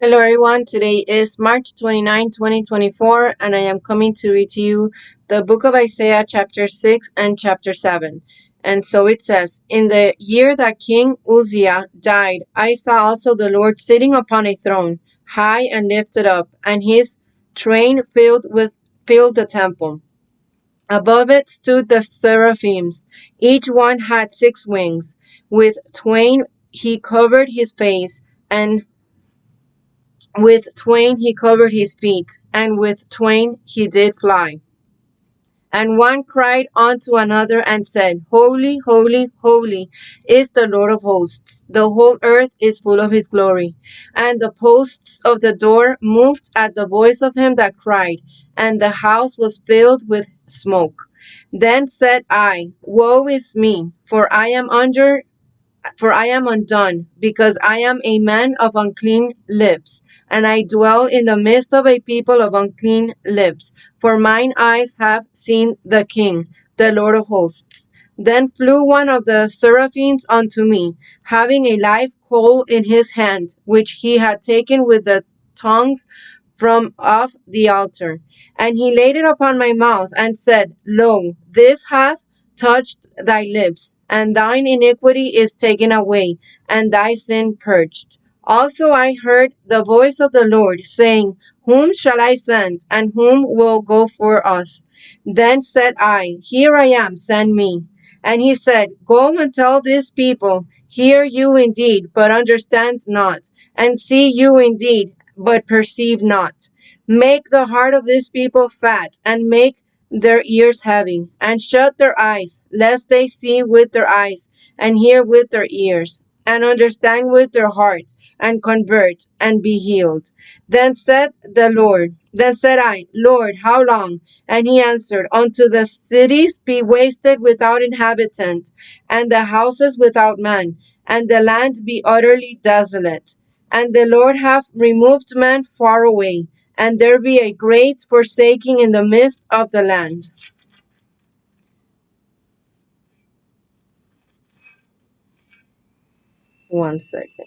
Hello everyone, today is March 29, 2024, and I am coming to read to you the book of Isaiah chapter 6 and chapter 7. And so it says, In the year that King Uzziah died, I saw also the Lord sitting upon a throne, high and lifted up, and his train filled the temple. Above it stood the seraphims. Each one had 6 wings. With twain he covered his face, and with twain he covered his feet, and with twain he did fly. And one cried unto another and said, Holy, holy, holy is the Lord of hosts. The whole earth is full of his glory. And the posts of the door moved at the voice of him that cried, and the house was filled with smoke. Then said I, Woe is me, for I am undone, because I am a man of unclean lips, and I dwell in the midst of a people of unclean lips. For mine eyes have seen the King, the Lord of hosts. Then flew one of the seraphims unto me, having a live coal in his hand, which he had taken with the tongs from off the altar. And he laid it upon my mouth, and said, Lo, this hath touched thy lips, and thine iniquity is taken away, and thy sin purged. Also I heard the voice of the Lord, saying, Whom shall I send, and whom will go for us? Then said I, Here I am, send me. And he said, Go and tell this people, Hear you indeed, but understand not, and see you indeed, but perceive not. Make the heart of this people fat, and make their ears heavy, and shut their eyes, lest they see with their eyes, and hear with their ears, and understand with their hearts, and convert, and be healed. Then said I, Lord, how long? And he answered, Until the cities be wasted without inhabitant, and the houses without man, and the land be utterly desolate. And the Lord hath removed man far away, and there be a great forsaking in the midst of the land. One second.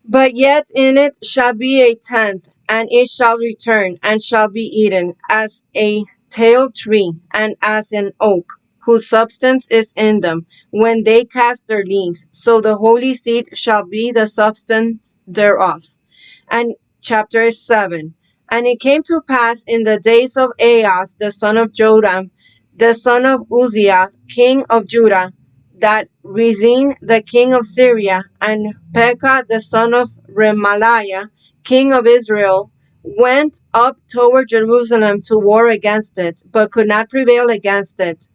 But yet in it shall be a tenth, and it shall return, and shall be eaten, as a tall tree, and as an oak, whose substance is in them, when they cast their leaves. So the holy seed shall be the substance thereof. And chapter 7. And it came to pass in the days of Ahaz, the son of Joram, the son of Uzziah, king of Judah, that Rezin, the king of Syria, and Pekah, the son of Remaliah, king of Israel, went up toward Jerusalem to war against it, but could not prevail against it.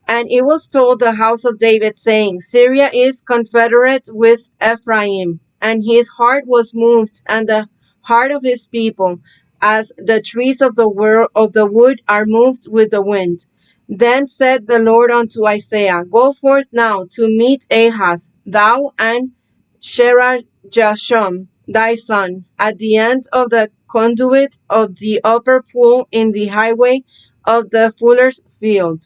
And it was told the house of David, saying, Syria is confederate with Ephraim, and his heart was moved, and the heart of his people, as the trees of the wood are moved with the wind. Then said the Lord unto Isaiah, Go forth now to meet Ahaz, thou and Sherajashum thy son, at the end of the conduit of the upper pool in the highway of the fuller's field,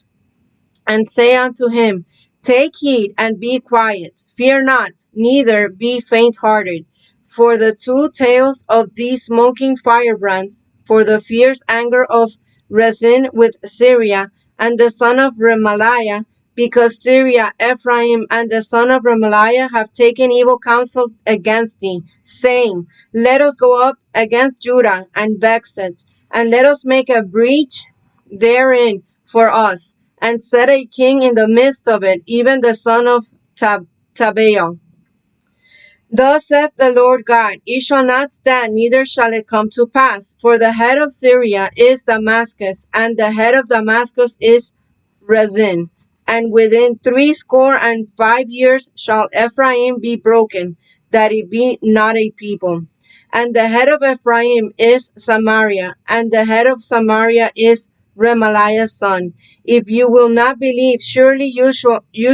and say unto him, Take heed and be quiet, fear not, neither be faint hearted. For the 2 tails of these smoking firebrands, for the fierce anger of Rezin with Syria, and the son of Remaliah, because Syria, Ephraim, and the son of Remaliah have taken evil counsel against thee, saying, Let us go up against Judah and vex it, and let us make a breach therein for us, and set a king in the midst of it, even the son of Tabeel. Thus saith the Lord God, It shall not stand, neither shall it come to pass. For the head of Syria is Damascus, and the head of Damascus is Rezin. And within 65 years shall Ephraim be broken, that it be not a people. And the head of Ephraim is Samaria, and the head of Samaria is Remaliah's son. If you will not believe, surely you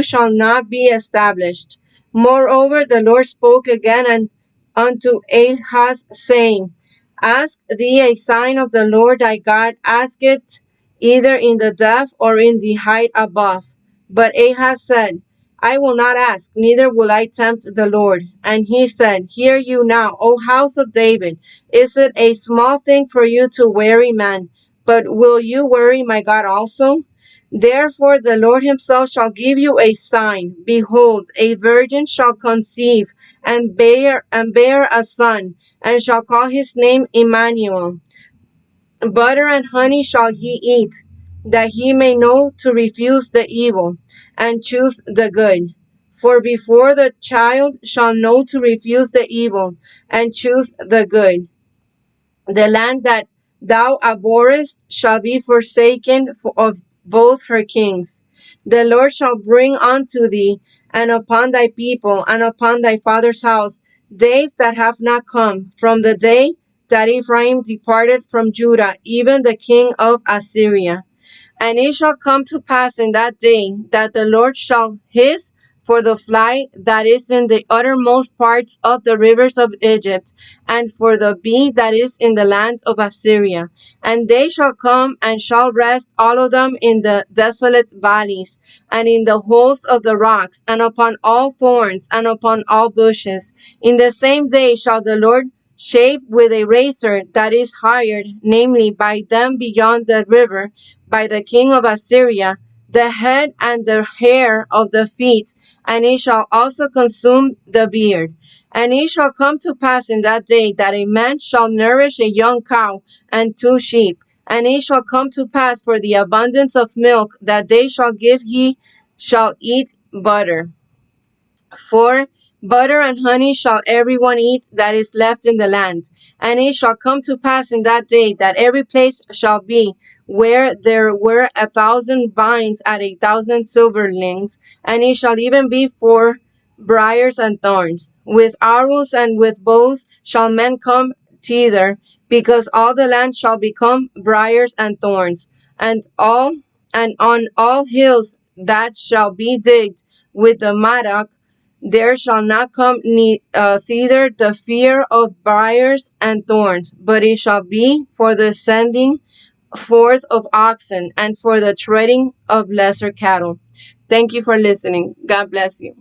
shall not be established. Moreover, the Lord spoke again unto Ahaz, saying, Ask thee a sign of the Lord thy God, ask it either in the depth or in the height above. But Ahaz said, I will not ask, neither will I tempt the Lord. And he said, Hear you now, O house of David. Is it a small thing for you to weary man? But will you worry my God also? Therefore the Lord himself shall give you a sign. Behold, a virgin shall conceive and bear a son, and shall call his name Emmanuel. Butter and honey shall he eat, that he may know to refuse the evil, and choose the good. For before the child shall know to refuse the evil, and choose the good, the land that thou abhorrest shall be forsaken of both her kings. The Lord shall bring unto thee, and upon thy people, and upon thy father's house, days that have not come, from the day that Ephraim departed from Judah, even the king of Assyria. And it shall come to pass in that day that the Lord shall hiss for the fly that is in the uttermost parts of the rivers of Egypt, and for the bee that is in the land of Assyria. And they shall come and shall rest all of them in the desolate valleys, and in the holes of the rocks, and upon all thorns, and upon all bushes. In the same day shall the Lord shave with a razor that is hired, namely by them beyond the river, by the king of Assyria, the head and the hair of the feet, and it shall also consume the beard. And it shall come to pass in that day that a man shall nourish a young cow and 2 sheep. And it shall come to pass for the abundance of milk that they shall give, he shall eat butter. For butter and honey shall every one eat that is left in the land. And it shall come to pass in that day that every place shall be where there were 1,000 vines at 1,000 silverlings, and it shall even be for briars and thorns. With arrows and with bows shall men come thither, because all the land shall become briars and thorns, and on all hills that shall be digged with the mattock, there shall not come thither the fear of briars and thorns, but it shall be for the sending forth of oxen and for the treading of lesser cattle. Thank you for listening. God bless you.